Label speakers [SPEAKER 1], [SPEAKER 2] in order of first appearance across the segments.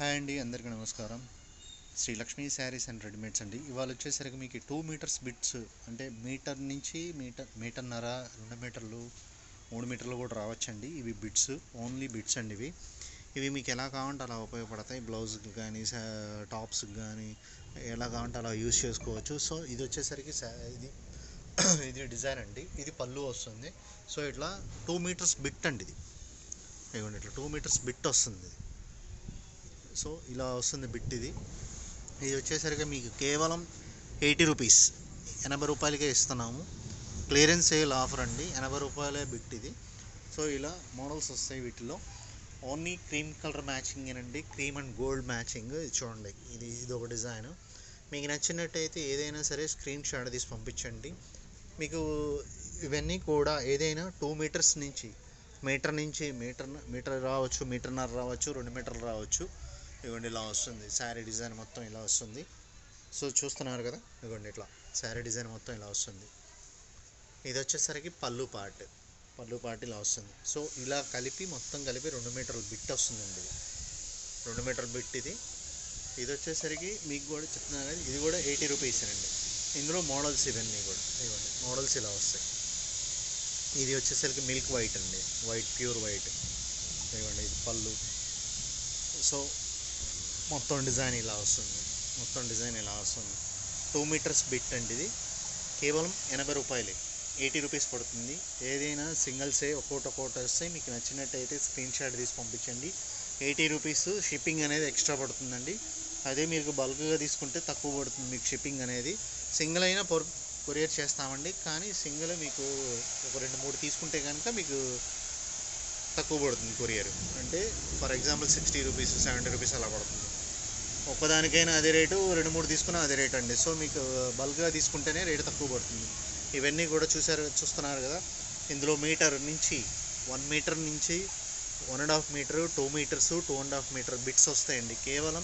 [SPEAKER 1] Hi అండి, అందరికీ నమస్కారం. Shri Lakshmi saris and readymades అండి. ఇవాళ వచ్చేసరికి మీకు 2 మీటర్స్ బిట్స్ అంటే మీటర్ నుంచి మీటర్న్నర, 2 మీటర్లు, 3 మీటర్లు కూడా రావచ్చండి. ఇవి బిట్స్, ఓన్లీ బిట్స్ అండి. ఇవి మీకు ఎలా కావాలంటే అలా ఉపయోగపడతాయి. బ్లౌజ్కి కానీ, టాప్స్కి కానీ ఎలా కావాలంటే అలా యూజ్ చేసుకోవచ్చు. సో ఇది వచ్చేసరికి ఇది ఇది డిజైన్ అండి. ఇది పళ్ళు వస్తుంది. సో ఇట్లా 2 మీటర్స్ బిట్ అండి. ఇది ఇవ్వండి, ఇట్లా 2 మీటర్స్ బిట్ వస్తుంది. సో ఇలా వస్తుంది బిట్. ఇది వచ్చేసరికి మీకు కేవలం 80 రూపీస్, 80 రూపాయలకే ఇస్తున్నాము. క్లియరెన్స్ సేల్ ఆఫర్ అండి, 80 రూపాయలే బిట్ ఇది. సో ఇలా మోడల్స్ వస్తాయి. వీటిలో ఓన్లీ క్రీమ్ కలర్ మ్యాచింగ్ ఏనండి, క్రీమ్ అండ్ గోల్డ్ మ్యాచింగ్. ఇది చూడండి, ఇది ఒక డిజైన్. మీకు నచ్చినట్టయితే ఏదైనా సరే స్క్రీన్ షాట్ తీసి పంపించండి. మీకు ఇవన్నీ కూడా ఏదైనా 2 మీటర్స్ నుంచి మీటర్ రావచ్చు, మీటర్న్నర రావచ్చు, 2 మీటర్లు రావచ్చు. ఇవ్వండి, ఇలా వస్తుంది శారీ డిజైన్ మొత్తం ఇలా వస్తుంది. సో చూస్తున్నారు కదా, ఇవ్వండి ఇట్లా శారీ డిజైన్ మొత్తం ఇలా వస్తుంది. ఇది వచ్చేసరికి పళ్ళు పార్ట్ ఇలా వస్తుంది. సో ఇలా మొత్తం కలిపి 2 మీటర్ల బిట్ వస్తుందండి. 2 మీటర్ల బిట్ ఇది వచ్చేసరికి మీకు కూడా చెప్తున్నాను కదా, ఇది కూడా 80 రూపీస్ అండి. ఇందులో మోడల్స్ ఇవన్నీ కూడా ఇవ్వండి, మోడల్స్ ఇలా వస్తాయి. ఇది వచ్చేసరికి మిల్క్ వైట్ అండి, ప్యూర్ వైట్. ఇవ్వండి, ఇది పళ్ళు. సో మొత్తం డిజైన్ ఇలా వస్తుంది. 2 మీటర్స్ బిట్ అండి. ఇది కేవలం 80 రూపాయలే, 80 రూపీస్ పడుతుంది. ఏదైనా సింగిల్సే ఒక్కొక్కటి వస్తాయి. మీకు నచ్చినట్టయితే స్క్రీన్ షాట్ తీసి పంపించండి. 80 రూపీస్ షిప్పింగ్ అనేది ఎక్స్ట్రా పడుతుందండి. అదే మీకు బల్క్గా తీసుకుంటే తక్కువ పడుతుంది మీకు షిప్పింగ్ అనేది. సింగిల్ అయినా కొరియర్ చేస్తామండి, కానీ సింగిల్ మీకు ఒక 2-3 తీసుకుంటే కనుక మీకు తక్కువ పడుతుంది కొరియర్. అంటే ఫర్ ఎగ్జాంపుల్ 60 రూపీస్, 70 రూపీస్ అలా పడుతుంది. ఒక్కదానికైనా అదే రేటు, 2-3 తీసుకున్నా అదే రేట్ అండి. సో మీకు బల్క్గా తీసుకుంటేనే రేటు తక్కువ పడుతుంది. ఇవన్నీ కూడా చూస్తున్నారు కదా, ఇందులో 1 మీటర్ నుంచి 1.5 మీటర్, 2 మీటర్స్, 2.5 మీటర్ బిట్స్ వస్తాయండి. కేవలం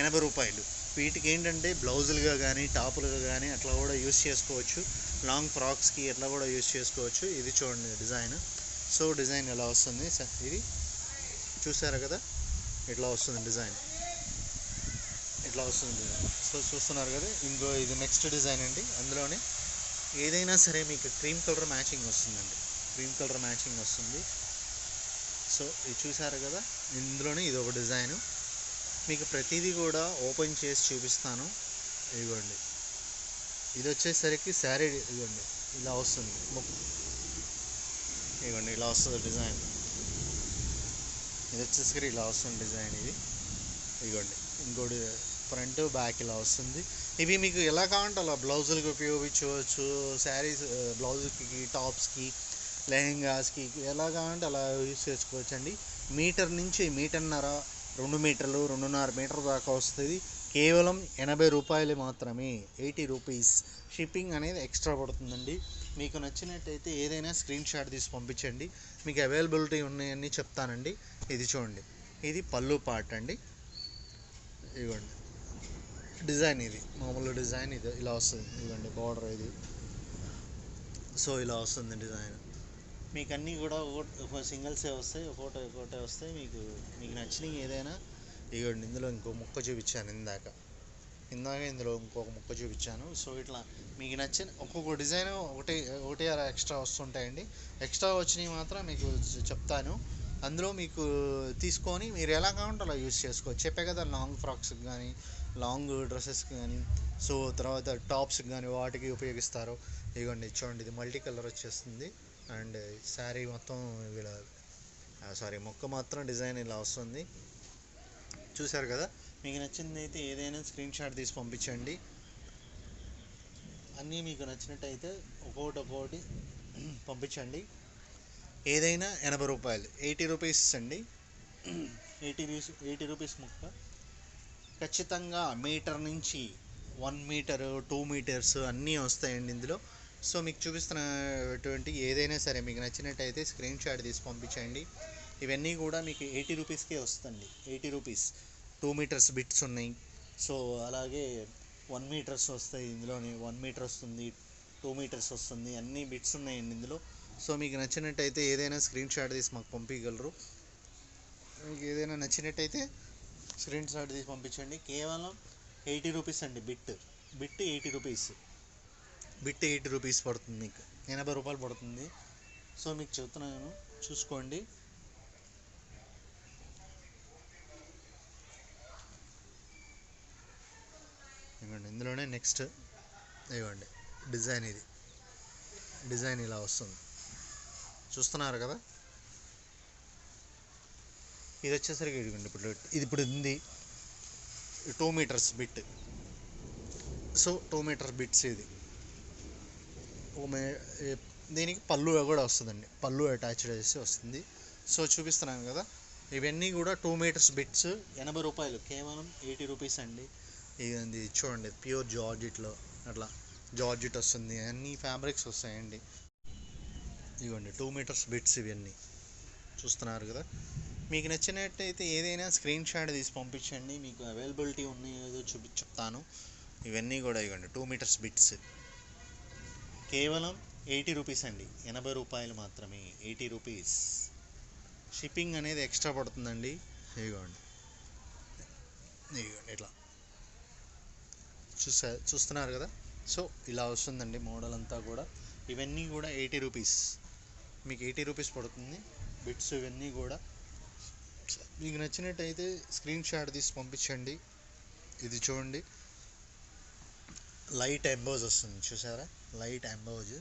[SPEAKER 1] 80 రూపాయలు. వీటికి ఏంటంటే బ్లౌజులుగా కానీ, టాపులుగా కానీ అట్లా కూడా యూస్ చేసుకోవచ్చు. లాంగ్ ఫ్రాక్స్కి అట్లా కూడా యూస్ చేసుకోవచ్చు. ఇది చూడండి డిజైన్. సో డిజైన్ ఎలా వస్తుంది, ఇది చూసారు కదా, ఇట్లా వస్తుంది డిజైన్. సో చూస్తున్నారు కదా, ఇది నెక్స్ట్ డిజైన్ అండి. అందులోనే ఏదైనా సరే మీకు క్రీమ్ కలర్ మ్యాచింగ్ వస్తుంది. సో ఇది చూసారు కదా, ఇందులోనే ఇది ఒక డిజైన్. మీకు ప్రతిదీ కూడా ఓపెన్ చేసి చూపిస్తాను. ఇదిగోండి, ఇది వచ్చేసరికి శారీ ఇదిగోండి ఇలా వస్తుంది. ఇదిగోండి ఇలా వస్తుంది డిజైన్. ఇది వచ్చేసరికి ఇలా వస్తుంది డిజైన్. ఇదిగోండి ఇంకోటి ఫ్రంట్ బ్యాక్ ఇలా వస్తుంది. ఇవి మీకు ఎలా కావాలంటే అలా బ్లౌజులకి ఉపయోగించవచ్చు. శారీస్, బ్లౌజ్కి, టాప్స్కి, లెహెంగాస్కి ఎలా కావాలంటే అలా యూజ్ చేసుకోవచ్చు అండి. మీటర్ నుంచి మీటర్న్నర, 2 మీటర్లు, 2.5 మీటర్ దాకా వస్తుంది. కేవలం 80 రూపాయలు మాత్రమే, 80 రూపీస్. షిప్పింగ్ అనేది ఎక్స్ట్రా పడుతుందండి. మీకు నచ్చినట్టయితే ఏదైనా స్క్రీన్ షాట్ తీసి పంపించండి. మీకు అవైలబిలిటీ ఉన్నాయని చెప్తానండి. ఇది చూడండి, ఇది పళ్ళు పార్ట్ అండి. ఇవ్వండి డిజైన్, ఇది మామూలు డిజైన్. ఇది ఇలా వస్తుంది. ఇవ్వండి బార్డర్ ఇది. సో ఇలా వస్తుంది డిజైన్. మీకు అన్నీ కూడా ఒక సింగిల్సే వస్తాయి, ఒక్కొక్కటే వస్తాయి. మీకు నచ్చినవి ఏదైనా. ఇవ్వండి, ఇందులో ఇంకో ముక్క చూపించాను ఇందాక ఇందులో ఇంకొక ముక్క చూపించాను. సో ఇట్లా మీకు నచ్చిన ఒక్కొక్క డిజైన్ ఒకటి అలా ఎక్స్ట్రా వస్తుంటాయండి. ఎక్స్ట్రా వచ్చినవి మాత్రం మీకు చెప్తాను. అందులో మీకు తీసుకొని మీరు ఎలా కావాలంటే అలా యూజ్ చేసుకోవచ్చు. చెప్పే కదా, లాంగ్ ఫ్రాక్స్కి కానీ, లాంగ్ డ్రెస్సెస్కి కానీ, సో తర్వాత టాప్స్కి కానీ వాటికి ఉపయోగిస్తారు. ఇదిగోండి చూడండి, ఇది మల్టీ కలర్ వచ్చేస్తుంది. అండ్ శారీ మొత్తం మొక్క మాత్రం డిజైన్ ఇలా వస్తుంది. చూసారు కదా, మీకు నచ్చింది అయితే ఏదైనా స్క్రీన్ షాట్ తీసి పంపించండి. అన్నీ మీకు నచ్చినట్టయితే ఒక్కొక్కటి పంపించండి. ఏదైనా 80 రూపాయలు, 80 రూపీస్ అండి. 80 రూపీస్ ముక్క. ఖచ్చితంగా మీటర్ నుంచి 1 మీటరు, 2 మీటర్స్ అన్నీ వస్తాయండి ఇందులో. సో మీకు చూపిస్తున్నటువంటి ఏదైనా సరే మీకు నచ్చినట్టయితే స్క్రీన్ షాట్ తీసి పంపించండి. ఇవన్నీ కూడా మీకు 80 రూపీస్కే వస్తుంది. 80 రూపీస్. 2 మీటర్స్ బిట్స్ ఉన్నాయి. సో అలాగే 1 మీటర్స్ వస్తాయి. ఇందులోని 1 మీటర్ వస్తుంది, 2 మీటర్స్ వస్తుంది, అన్ని బిట్స్ ఉన్నాయండి ఇందులో. సో మీకు నచ్చినట్టయితే ఏదైనా స్క్రీన్ షాట్ తీసి మాకు పంపించగలరు. మీకు ఏదైనా నచ్చినట్టయితే స్క్రీన్ షాట్ తీసి పంపించండి. కేవలం 80 రూపీస్ అండి. Bit 80 rupees. బిట్ 80 రూపీస్ పడుతుంది, మీకు 80 రూపాయలు పడుతుంది. సో మీకు చెప్తున్నాను, చూసుకోండి. ఇవ్వండి, ఇందులోనే నెక్స్ట్ ఇవ్వండి డిజైన్. ఇది డిజైన్ ఇలా వస్తుంది, చూస్తున్నారు కదా. ఇది వచ్చేసరికి ఇదిగోండి, ఇప్పుడు ఉంది 2 metres bit. So 2 metre bits ఇది. దీనికి పళ్ళు కూడా వస్తుందండి, పళ్ళు అటాచ్డ్ చేసి వస్తుంది. సో చూపిస్తున్నాను కదా, ఇవన్నీ కూడా 2 మీటర్స్ బిట్స్ 80 రూపాయలు, కేవలం 80 రూపీస్ అండి. ఇది చూడండి, ప్యూర్ జార్జిట్లో అట్లా జార్జిట్ వస్తుంది, అన్ని ఫ్యాబ్రిక్స్ వస్తాయండి. ఇవ్వండి 2 మీటర్స్ బిట్స్ ఇవన్నీ, చూస్తున్నారు కదా. మీకు నచ్చినట్టయితే ఏదైనా స్క్రీన్ షాట్ తీసి పంపించండి, మీకు అవైలబిలిటీ ఉన్నాయో చెప్తాను. ఇవన్నీ కూడా ఇవ్వండి 2 మీటర్స్ బిట్స్, కేవలం 80 రూపీస్ అండి, 80 రూపాయలు మాత్రమే, 80 రూపీస్. షిప్పింగ్ అనేది ఎక్స్ట్రా పడుతుందండి. ఇదిగోండి ఇట్లా చూస్తున్నారు కదా. సో ఇలా వస్తుందండి మోడల్ అంతా కూడా. ఇవన్నీ కూడా 80 రూపీస్, మీకు 80 రూపీస్ పడుతుంది బిట్స్. ఇవన్నీ కూడా మీకు నచ్చినట్టయితే స్క్రీన్ షాట్ తీసి పంపించండి. ఇది చూడండి, లైట్ ఎంబోజ్ వస్తుంది, చూసారా. లైట్ ఎంబోజ్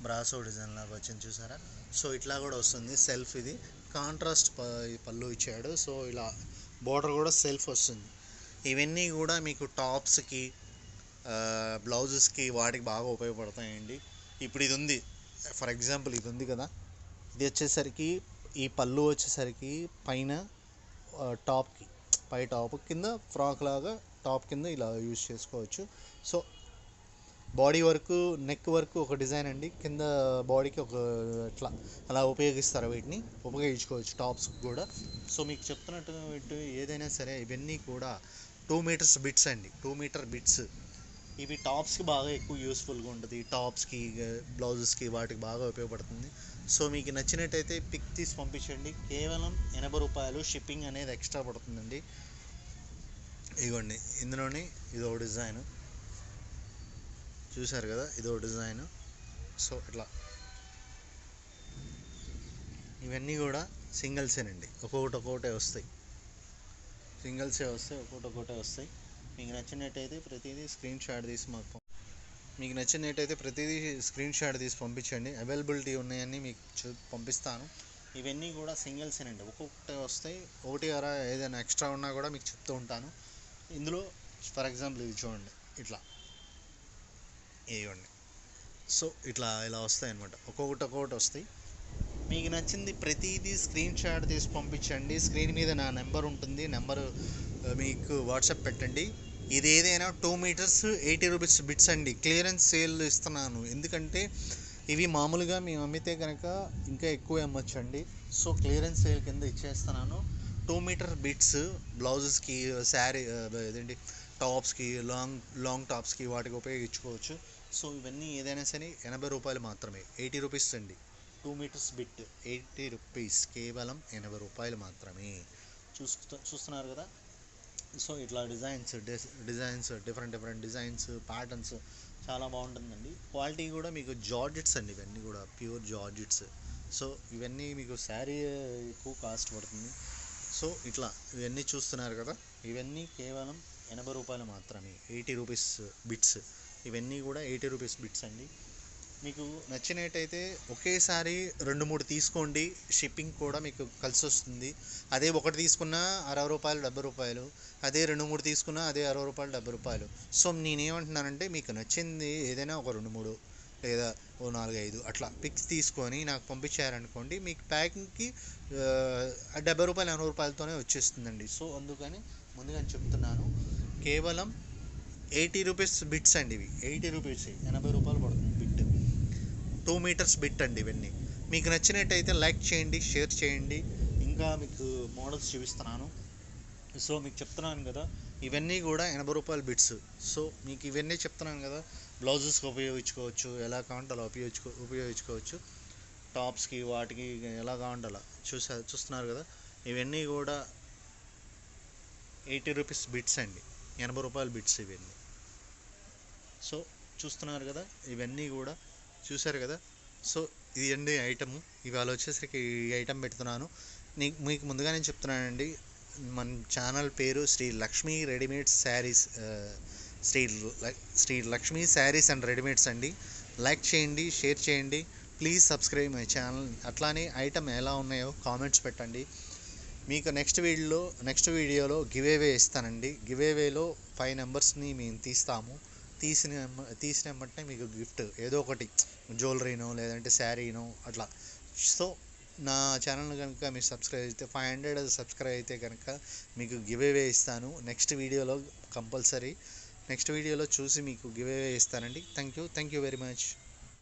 [SPEAKER 1] బ్రాసో డిజైన్ లాగా వచ్చింది, చూసారా. సో ఇట్లా కూడా వస్తుంది సెల్ఫ్. ఇది కాంట్రాస్ట్ పళ్ళు ఇచ్చాడు. సో ఇలా బోర్డర్ కూడా సెల్ఫ్ వస్తుంది. ఇవన్నీ కూడా మీకు టాప్స్కి, బ్లౌజెస్కి, వాటికి బాగా ఉపయోగపడతాయండి. ఇప్పుడు ఇది ఉంది, ఫర్ ఎగ్జాంపుల్ ఇది ఉంది కదా. ఇది వచ్చేసరికి ఈ పళ్ళు వచ్చేసరికి పైన టాప్కి, పై టాప్ కింద ఫ్రాక్ లాగా టాప్ కింద ఇలా యూజ్ చేసుకోవచ్చు. సో బాడీ వరకు, నెక్ వరకు ఒక డిజైన్ అండి, కింద బాడీకి ఒక ఇట్లా అలా ఉపయోగిస్తారు. వీటిని ఉపయోగించుకోవచ్చు టాప్స్ కూడా. సో మీకు చెప్తున్నట్టు ఏదైనా సరే ఇవన్నీ కూడా 2 మీటర్స్ బిట్స్ అండి, 2 మీటర్ బిట్స్. ఇవి టాప్స్కి బాగా ఎక్కువ యూస్ఫుల్గా ఉంటుంది, టాప్స్కి, బ్లౌజెస్కి, వాటికి బాగా ఉపయోగపడుతుంది. సో మీకు నచ్చినట్టయితే పిక్ తీసి పంపించండి, కేవలం 80 రూపాయలు. షిప్పింగ్ అనేది ఎక్స్ట్రా పడుతుందండి. ఇదిగోండి, ఇందులోనే ఇదో డిజైన్ చూసారు కదా, ఇదో డిజైన్. సో ఇట్లా ఇవన్నీ కూడా సింగిల్సేనండి, ఒక్కొక్కటే వస్తాయి, సింగిల్సే వస్తాయి, ఒక్కొక్కటే వస్తాయి. మీకు నచ్చినట్టయితే ప్రతిదీ స్క్రీన్ షాట్ తీసి పంపించండి. అవైలబిలిటీ ఉన్నాయని మీకు పంపిస్తాను. ఇవన్నీ కూడా సింగిల్సేనండి, ఒక్కొక్కటే వస్తాయి. ఒకటి అరా ఏదైనా ఎక్స్ట్రా ఉన్నా కూడా మీకు చెప్తూ ఉంటాను. ఇందులో ఫర్ ఎగ్జాంపుల్ ఇది చూడండి, ఇట్లా ఇవ్వండి. సో ఇలా వస్తాయి అన్నమాట, ఒక్కొక్కటి వస్తాయి. మీకు నచ్చింది ప్రతిదీ స్క్రీన్ షాట్ తీసి పంపించండి. స్క్రీన్ మీద నా నెంబర్ ఉంటుంది, నెంబరు మీకు వాట్సాప్ పెట్టండి. ఇది ఏదైనా 2 మీటర్స్ 80 రూపీస్ బిట్స్ అండి. క్లియరెన్స్ సేల్ ఇస్తున్నాను, ఎందుకంటే ఇవి మామూలుగా మేము అమ్మితే కనుక ఇంకా ఎక్కువ అమ్మొచ్చండి. సో క్లియరెన్స్ సేల్ కింద ఇచ్చేస్తున్నాను. 2 మీటర్ బిట్స్ బ్లౌజెస్కి, శారీ ఇదేంటి టాప్స్కి, లాంగ్ టాప్స్కి, వాటికి ఉపయోగించుకోవచ్చు. సో ఇవన్నీ ఏదైనా సరే 80 రూపాయలు మాత్రమే, 80 రూపీస్ అండి. 2 మీటర్స్ బిట్ 80 రూపీస్, కేవలం 80 రూపాయలు మాత్రమే. చూస్తున్నారు కదా. సో ఇట్లా డిజైన్స్ డిఫరెంట్ డిజైన్స్, ప్యాటర్న్స్ చాలా బాగుంటుందండి. క్వాలిటీ కూడా మీకు జార్జెట్స్ అండి, ఇవన్నీ కూడా ప్యూర్ జార్జెట్స్. సో ఇవన్నీ మీకు శారీ ఎక్కువ కాస్ట్ పడుతుంది. సో ఇట్లా ఇవన్నీ చూస్తున్నారు కదా, ఇవన్నీ కేవలం 80 రూపాయలు మాత్రమే, 80 రూపీస్ బిట్స్. ఇవన్నీ కూడా 80 రూపీస్ బిట్స్ అండి. మీకు నచ్చినట్టయితే ఒకేసారి 2-3 తీసుకోండి, షిప్పింగ్ కూడా మీకు కలిసి వస్తుంది. అదే ఒకటి తీసుకున్నా 60 రూపాయలు, 70 రూపాయలు. అదే 2-3 తీసుకున్నా అదే 60 రూపాయలు, 70 రూపాయలు. సో నేనేమంటున్నానంటే, మీకు నచ్చింది ఏదైనా ఒక 2-3 లేదా ఓ 4-5 అట్లా పిక్స్ తీసుకొని నాకు పంపించారనుకోండి, మీకు ప్యాకింగ్కి 70 రూపాయలు, 80 రూపాయలతోనే వచ్చేస్తుందండి. సో అందుకని ముందుగా చెప్తున్నాను, కేవలం 80 రూపీస్ బిట్స్ అండి. ఇవి 80 రూపీస్, 80 రూపాయలు పడుతుంది బిట్. 2 మీటర్స్ బిట్ అండి ఇవన్నీ. మీకు నచ్చినట్టయితే లైక్ చేయండి, షేర్ చేయండి. ఇంకా మీకు మోడల్స్ చూపిస్తున్నాను. సో మీకు చెప్తున్నాను కదా, ఇవన్నీ కూడా 80 రూపాయల బిట్స్. సో మీకు ఇవన్నీ చెప్తున్నాను కదా, బ్లౌజెస్కి ఉపయోగించుకోవచ్చు, ఎలా కావాలంటే అలా ఉపయోగించుకోవచ్చు. టాప్స్కి, వాటికి ఎలా కావాలంటే అలా చూస్తున్నారు కదా. ఇవన్నీ కూడా రూపీస్ బిట్స్ అండి, 80 రూపాయల బిట్స్ ఇవన్నీ. సో చూస్తున్నారు కదా, ఇవన్నీ కూడా చూసారు కదా. సో ఇది అండి ఐటము. ఇవాళ వచ్చేసరికి ఈ ఐటమ్ పెడుతున్నాను. మీకు ముందుగా నేను చెప్తున్నానండి, మన ఛానల్ పేరు Shri Lakshmi readymade saris, Shri Lakshmi saris and readymades అండి. లైక్ చేయండి, షేర్ చేయండి, ప్లీజ్ సబ్స్క్రైబ్ మై ఛానల్. అట్లానే ఐటమ్ ఎలా ఉన్నాయో కామెంట్స్ పెట్టండి. మీకు నెక్స్ట్ వీడియోలో గివేవే ఇస్తానండి. గివేవేలో 5 నెంబర్స్ని మేము తీస్తాము. తీసిన వెంటనే మీకు గిఫ్ట్ ఏదో ఒకటి, జ్యువెలరీనో లేదంటే శారీనో అట్లా. సో నా ఛానల్ కనుక మీరు సబ్స్క్రైబ్ అయితే 500 సబ్స్క్రైబ్ అయితే కనుక మీకు గివేవే ఇస్తాను. నెక్స్ట్ వీడియోలో కంపల్సరీ చూసి మీకు గివేవే ఇస్తానండి. Thank you very much.